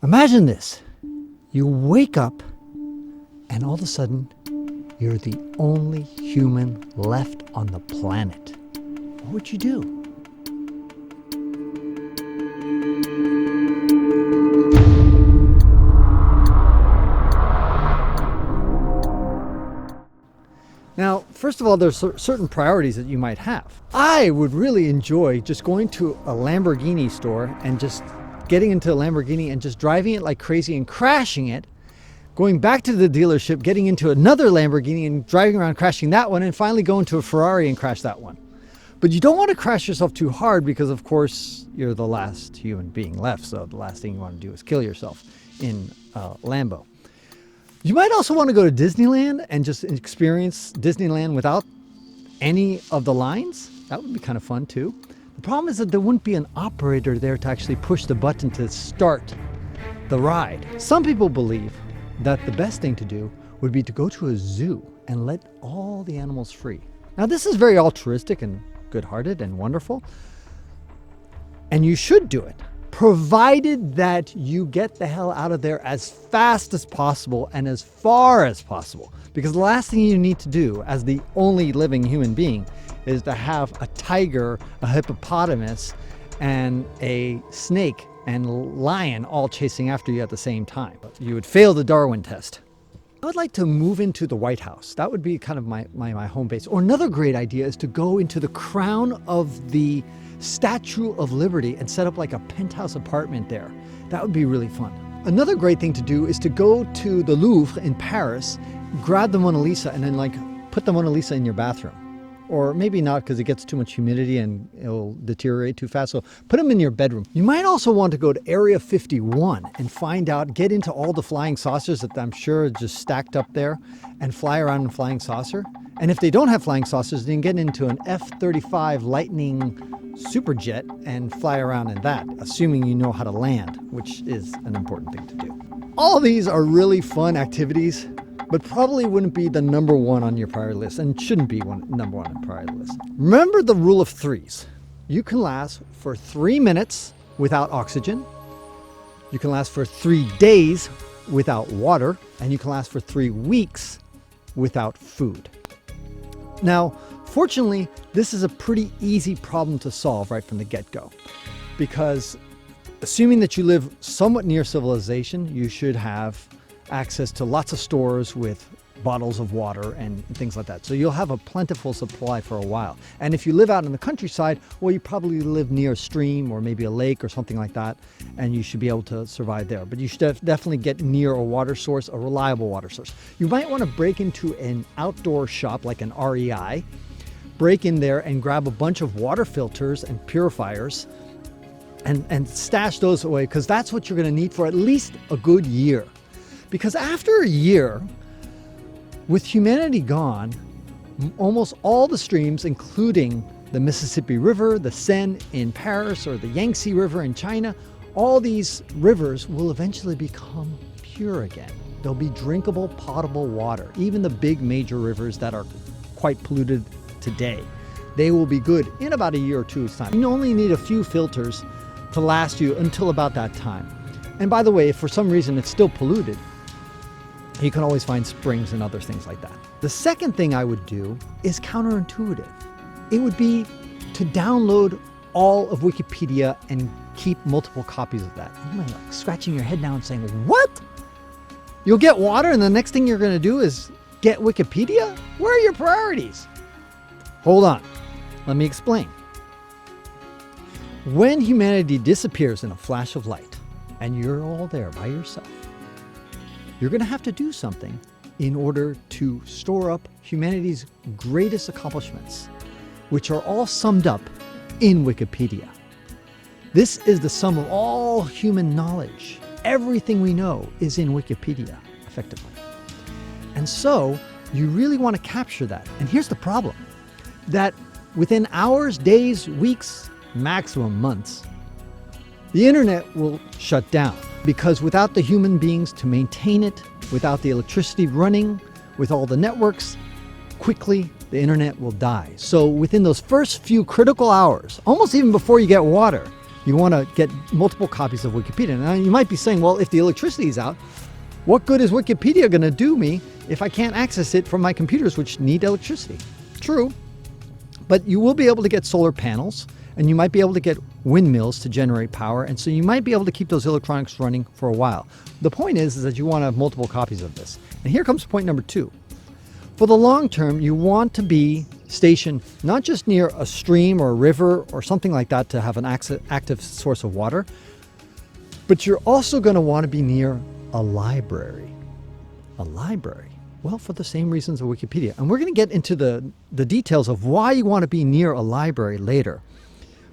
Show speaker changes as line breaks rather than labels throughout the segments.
Imagine this. You wake up and all of a sudden you're the only human left on the planet. What would you do? Now, first of all, there's certain priorities that you might have. I would really enjoy just going to a Lamborghini store and just getting into a Lamborghini and just driving it like crazy and crashing it, going back to the dealership, getting into another Lamborghini and driving around crashing that one, and finally going to a Ferrari and crash that one. But you don't want to crash yourself too hard because, of course, you're the last human being left, so the last thing you want to do is kill yourself in Lambo. You might also want to go to Disneyland and just experience Disneyland without any of the lines. That would be kind of fun too. The problem is that there wouldn't be an operator there to actually push the button to start the ride. Some people believe that the best thing to do would be to go to a zoo and let all the animals free. Now, this is very altruistic and good-hearted and wonderful, and you should do it, provided that you get the hell out of there as fast as possible and as far as possible. Because the last thing you need to do as the only living human being is to have a tiger, a hippopotamus, and a snake and lion all chasing after you at the same time. You would fail the Darwin test. I would like to move into the White House. That would be kind of my home base. Or another great idea is to go into the crown of the Statue of Liberty and set up like a penthouse apartment there. That would be really fun. Another great thing to do is to go to the Louvre in Paris, grab the Mona Lisa, and then like put the Mona Lisa in your bathroom. Or maybe not, because it gets too much humidity and it'll deteriorate too fast. So put them in your bedroom. You might also want to go to Area 51 and find out, get into all the flying saucers that I'm sure are just stacked up there, and fly around in a flying saucer. And if they don't have flying saucers, then get into an F-35 Lightning Superjet and fly around in that, assuming you know how to land, which is an important thing to do. All of these are really fun activities, but probably wouldn't be the number one on your priority list, and shouldn't be number one on the priority list. Remember the rule of threes. You can last for 3 minutes without oxygen. You can last for 3 days without water, and you can last for 3 weeks without food. Now, fortunately, this is a pretty easy problem to solve right from the get-go, because assuming that you live somewhat near civilization, you should have access to lots of stores with bottles of water and things like that. So you'll have a plentiful supply for a while. And if you live out in the countryside, well, you probably live near a stream or maybe a lake or something like that, and you should be able to survive there. But you should definitely get near a water source, a reliable water source. You might want to break into an outdoor shop like an REI, break in there and grab a bunch of water filters and purifiers and stash those away, because that's what you're going to need for at least a good year. Because after a year, with humanity gone, almost all the streams, including the Mississippi River, the Seine in Paris, or the Yangtze River in China, all these rivers will eventually become pure again. They'll be drinkable, potable water. Even the big major rivers that are quite polluted today, they will be good in about a year or two's time. You only need a few filters to last you until about that time. And by the way, if for some reason it's still polluted, you can always find springs and other things like that. The second thing I would do is counterintuitive. It would be to download all of Wikipedia and keep multiple copies of that. You might be like scratching your head now and saying, what? You'll get water and the next thing you're going to do is get Wikipedia? Where are your priorities? Hold on. Let me explain. When humanity disappears in a flash of light and you're all there by yourself, you're going to have to do something in order to store up humanity's greatest accomplishments, which are all summed up in Wikipedia. This is the sum of all human knowledge. Everything we know is in Wikipedia, effectively. And so you really want to capture that. And here's the problem, that within hours, days, weeks, maximum months, the internet will shut down, because without the human beings to maintain it, without the electricity running, with all the networks, quickly the internet will die. So within those first few critical hours, almost even before you get water, you want to get multiple copies of Wikipedia. Now, you might be saying, well, if the electricity is out, what good is Wikipedia going to do me if I can't access it from my computers, which need electricity? True, but you will be able to get solar panels, and you might be able to get windmills to generate power, and so you might be able to keep those electronics running for a while. The point is that you want to have multiple copies of this. And here comes point number 2. For the long term, you want to be stationed not just near a stream or a river or something like that to have an active source of water, but you're also going to want to be near a library. A library? Well, for the same reasons of Wikipedia. And we're going to get into the details of why you want to be near a library later.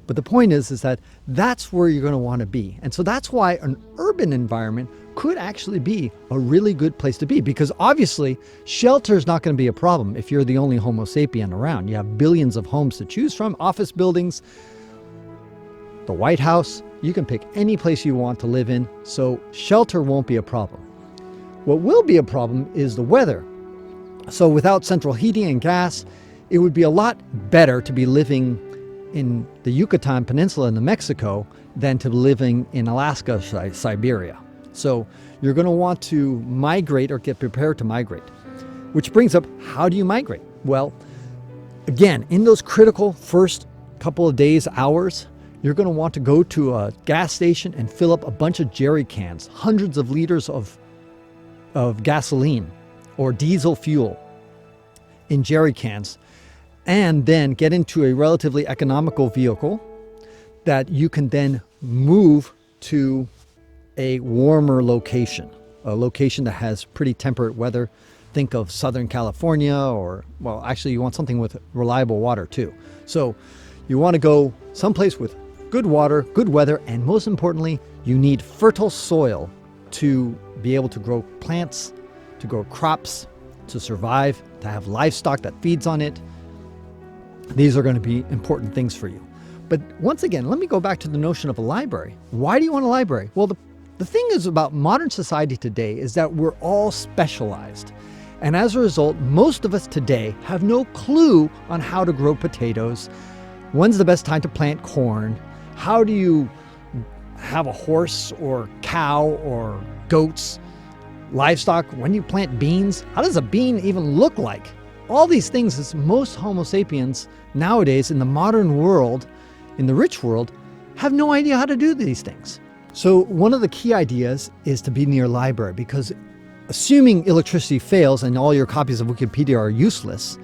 But the point is that that's where you're going to want to be. And so that's why an urban environment could actually be a really good place to be, because obviously shelter is not going to be a problem if you're the only Homo sapien around. You have billions of homes to choose from, office buildings, the White House. You can pick any place you want to live in, so shelter won't be a problem. What will be a problem is the weather. So without central heating and gas, it would be a lot better to be living in the Yucatan Peninsula in New Mexico than to living in Alaska, Siberia. So you're going to want to migrate or get prepared to migrate, which brings up, how do you migrate? Well, again, in those critical first couple of days, hours, you're going to want to go to a gas station and fill up a bunch of jerry cans, hundreds of liters of gasoline or diesel fuel in jerry cans, and then get into a relatively economical vehicle that you can then move to a warmer location, a location that has pretty temperate weather. Think of Southern California, or, well, actually you want something with reliable water too. So you want to go someplace with good water, good weather, and most importantly, you need fertile soil to be able to grow plants, to grow crops, to survive, to have livestock that feeds on it. These are going to be important things for you. But once again, let me go back to the notion of a library. Why do you want a library? Well, the thing is about modern society today is that we're all specialized. And as a result, most of us today have no clue on how to grow potatoes. When's the best time to plant corn? How do you have a horse or cow or goats, livestock? When do you plant beans? How does a bean even look like? All these things is most Homo sapiens nowadays in the modern world, in the rich world, have no idea how to do these things. So one of the key ideas is to be near a library, because assuming electricity fails and all your copies of Wikipedia are useless,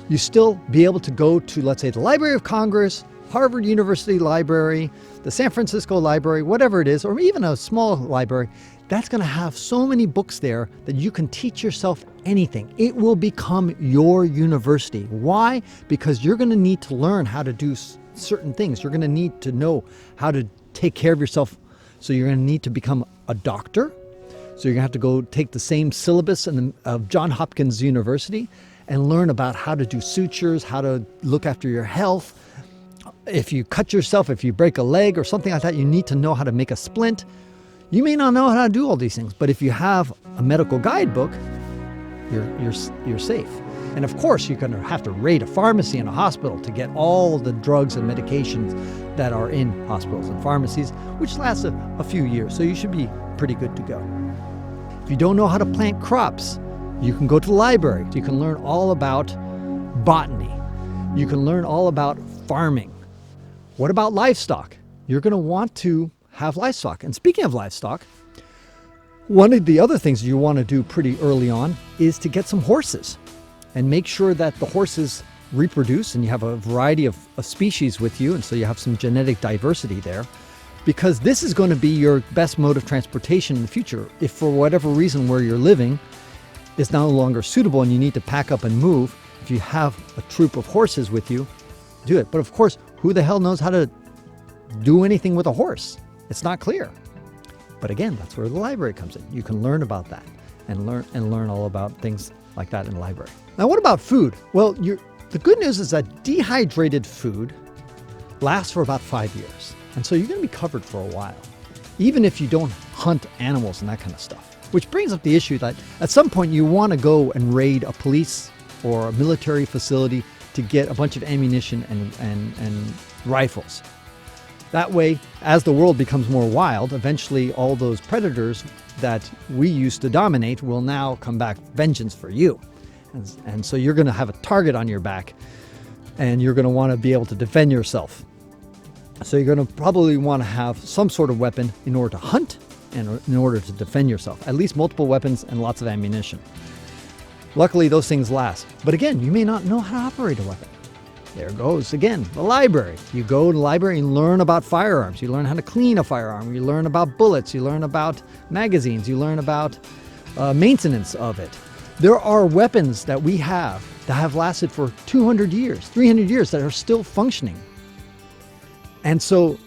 you still be able to go to, let's say, the Library of Congress, Harvard University Library, the San Francisco Library, whatever it is, or even a small library. That's going to have so many books there that you can teach yourself anything. It will become your university. Why? Because you're going to need to learn how to do certain things. You're going to need to know how to take care of yourself. So you're going to need to become a doctor. So you're going to have to go take the same syllabus of Johns Hopkins University and learn about how to do sutures, how to look after your health. If you cut yourself, if you break a leg or something like that, you need to know how to make a splint. You may not know how to do all these things, but if you have a medical guidebook, you're safe. And of course, you're going to have to raid a pharmacy in a hospital to get all the drugs and medications that are in hospitals and pharmacies, which lasts a few years. So you should be pretty good to go. If you don't know how to plant crops, you can go to the library. You can learn all about botany. You can learn all about farming. What about livestock? You're going to want to have livestock. And speaking of livestock, one of the other things you want to do pretty early on is to get some horses and make sure that the horses reproduce and you have a variety of species with you, and so you have some genetic diversity there, because this is going to be your best mode of transportation in the future. If for whatever reason where you're living is no longer suitable and you need to pack up and move, if you have a troop of horses with you, do it. But of course, who the hell knows how to do anything with a horse? It's not clear. But again, that's where the library comes in. You can learn about that and learn all about things like that in the library. Now, what about food? Well, the good news is that dehydrated food lasts for about 5 years. And so you're going to be covered for a while, even if you don't hunt animals and that kind of stuff. Which brings up the issue that at some point you want to go and raid a police or a military facility to get a bunch of ammunition and rifles. That way, as the world becomes more wild, eventually all those predators that we used to dominate will now come back vengeance for you. And so you're going to have a target on your back, and you're going to want to be able to defend yourself. So you're going to probably want to have some sort of weapon in order to hunt and in order to defend yourself. At least multiple weapons and lots of ammunition. Luckily, those things last. But again, you may not know how to operate a weapon. There goes again, the library. You go to the library and learn about firearms. You learn how to clean a firearm. You learn about bullets. You learn about magazines. You learn about maintenance of it. There are weapons that we have that have lasted for 200 years, 300 years that are still functioning. And so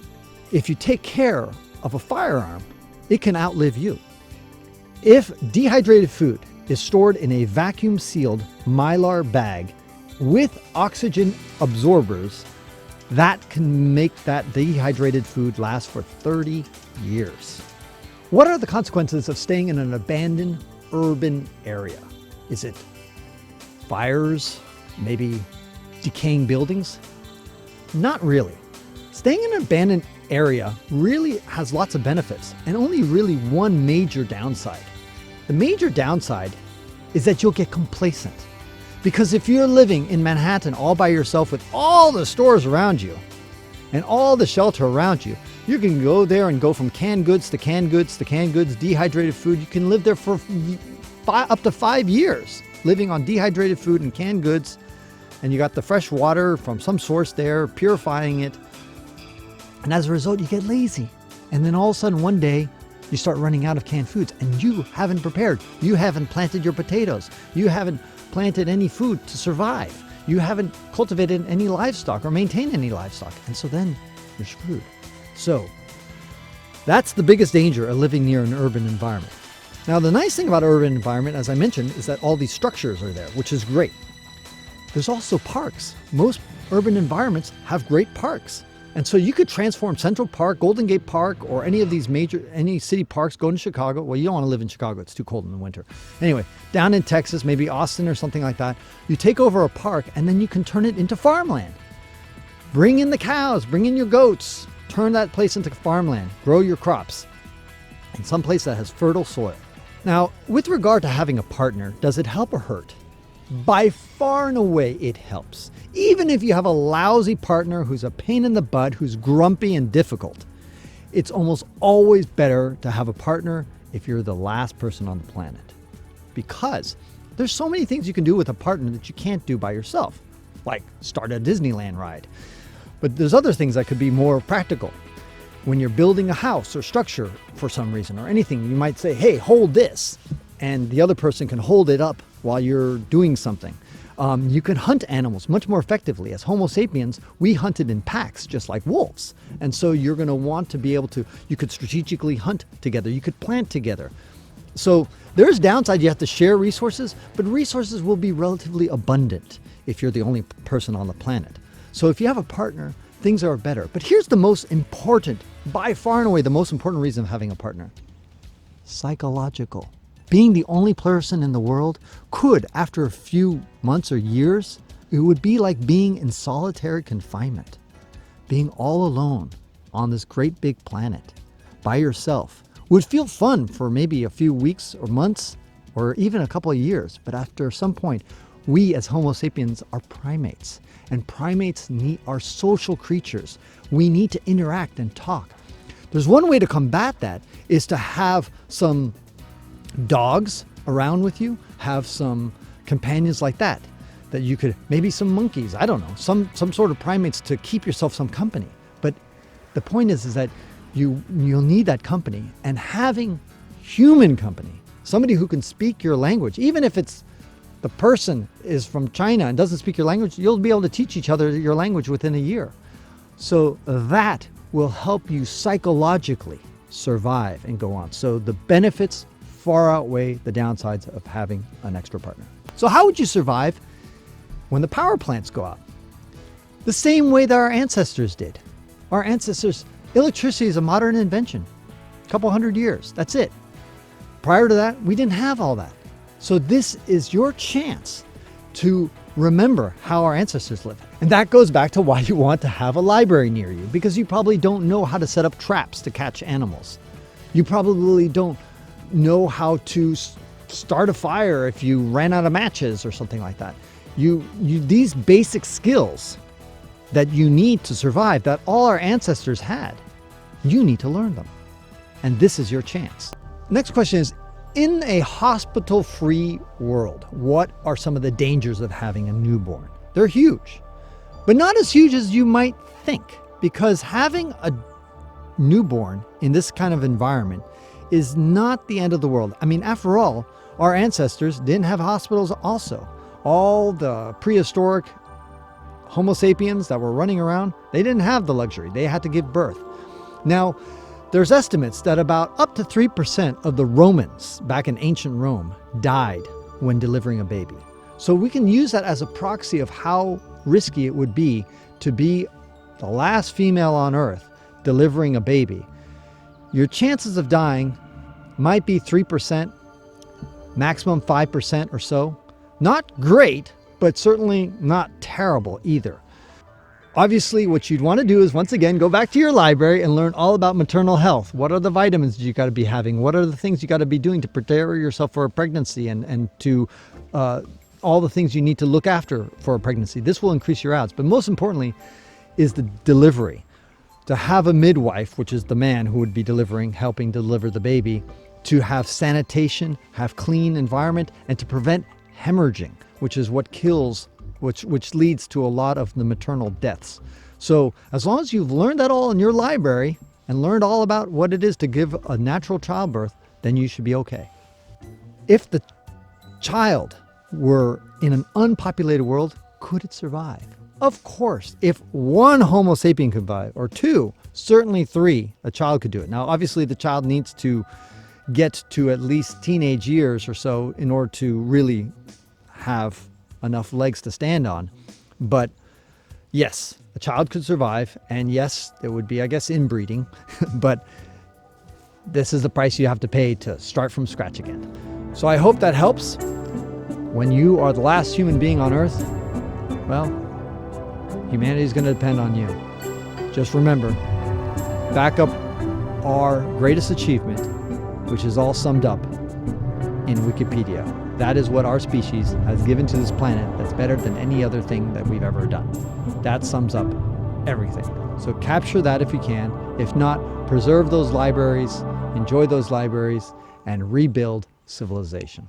if you take care of a firearm, it can outlive you. If dehydrated food is stored in a vacuum-sealed Mylar bag with oxygen absorbers, that can make that dehydrated food last for 30 years. What are the consequences of staying in an abandoned urban area? Is it fires? Maybe decaying buildings? Not really. Staying in an abandoned area really has lots of benefits and only really one major downside. The major downside is that you'll get complacent. Because if you're living in Manhattan all by yourself with all the stores around you and all the shelter around you, you can go there and go from canned goods to canned goods to canned goods, dehydrated food. You can live there for up to 5 years living on dehydrated food and canned goods. And you got the fresh water from some source there, purifying it. And as a result, you get lazy. And then all of a sudden one day, you start running out of canned foods and you haven't prepared. You haven't planted your potatoes. You haven't planted any food to survive. You haven't cultivated any livestock or maintained any livestock. And so then you're screwed. So that's the biggest danger of living near an urban environment. Now, the nice thing about an urban environment, as I mentioned, is that all these structures are there, which is great. There's also parks. Most urban environments have great parks. And so you could transform Central Park, Golden Gate Park, or any of these any city parks, go to Chicago. Well, you don't want to live in Chicago. It's too cold in the winter. Anyway, down in Texas, maybe Austin or something like that, you take over a park and then you can turn it into farmland. Bring in the cows, bring in your goats, turn that place into farmland, grow your crops in some place that has fertile soil. Now, with regard to having a partner, does it help or hurt? By far and away, it helps. Even if you have a lousy partner who's a pain in the butt, who's grumpy and difficult, it's almost always better to have a partner if you're the last person on the planet. Because there's so many things you can do with a partner that you can't do by yourself, like start a Disneyland ride. But there's other things that could be more practical. When you're building a house or structure for some reason or anything, you might say, hey, hold this. And the other person can hold it up while you're doing something. You can hunt animals much more effectively. As Homo sapiens, we hunted in packs, just like wolves. And so you're going to want to be able to, you could strategically hunt together. You could plant together. So there's downside. You have to share resources, but resources will be relatively abundant if you're the only person on the planet. So if you have a partner, things are better. But here's the most important, by far and away, the most important reason of having a partner. Psychological. Being the only person in the world could, after a few months or years, it would be like being in solitary confinement. Being all alone on this great big planet by yourself would feel fun for maybe a few weeks or months or even a couple of years. But after some point, we as Homo sapiens are primates, and primates are social creatures. We need to interact and talk. There's one way to combat that is to have some dogs around with you, have some companions like that you could, maybe some monkeys, I don't know, some sort of primates to keep yourself some company. But the point is that you'll need that company, and having human company, somebody who can speak your language, even if it's the person is from China and doesn't speak your language, you'll be able to teach each other your language within a year. So that will help you psychologically survive and go on. So the benefits far outweigh the downsides of having an extra partner. So how would you survive when the power plants go out? The same way that our ancestors did. Our ancestors, electricity is a modern invention. A couple hundred years, that's it. Prior to that, we didn't have all that. So this is your chance to remember how our ancestors lived. And that goes back to why you want to have a library near you, because you probably don't know how to set up traps to catch animals. You probably don't know how to start a fire if you ran out of matches or something like that. These basic skills that you need to survive, that all our ancestors had, you need to learn them. And this is your chance. Next question is, in a hospital-free world, what are some of the dangers of having a newborn? They're huge, but not as huge as you might think, because having a newborn in this kind of environment is not the end of the world. I mean, after all, our ancestors didn't have hospitals also. All the prehistoric Homo sapiens that were running around, they didn't have the luxury. They had to give birth. Now, there's estimates that about up to 3% of the Romans back in ancient Rome died when delivering a baby. So we can use that as a proxy of how risky it would be to be the last female on Earth delivering a baby. Your chances of dying might be 3%, maximum 5% or so. Not great, but certainly not terrible either. Obviously, what you'd want to do is, once again, go back to your library and learn all about maternal health. What are the vitamins you got to be having? What are the things you got to be doing to prepare yourself for a pregnancy and to all the things you need to look after for a pregnancy? This will increase your odds. But most importantly is the delivery. To have a midwife, which is the man who would be helping deliver the baby, to have sanitation, have clean environment, and to prevent hemorrhaging, which is what kills, which leads to a lot of the maternal deaths. So as long as you've learned that all in your library and learned all about what it is to give a natural childbirth, then you should be okay. If the child were in an unpopulated world, could it survive? Of course. If one Homo sapien could survive, or two, certainly three, a child could do it. Now, obviously, the child needs to get to at least teenage years or so in order to really have enough legs to stand on. But yes, a child could survive, and yes, there would be, I guess, inbreeding, but this is the price you have to pay to start from scratch again. So I hope that helps. When you are the last human being on Earth, well, humanity is going to depend on you. Just remember, back up our greatest achievement, which is all summed up in Wikipedia. That is what our species has given to this planet that's better than any other thing that we've ever done. That sums up everything. So capture that if you can. If not, preserve those libraries, enjoy those libraries, and rebuild civilization.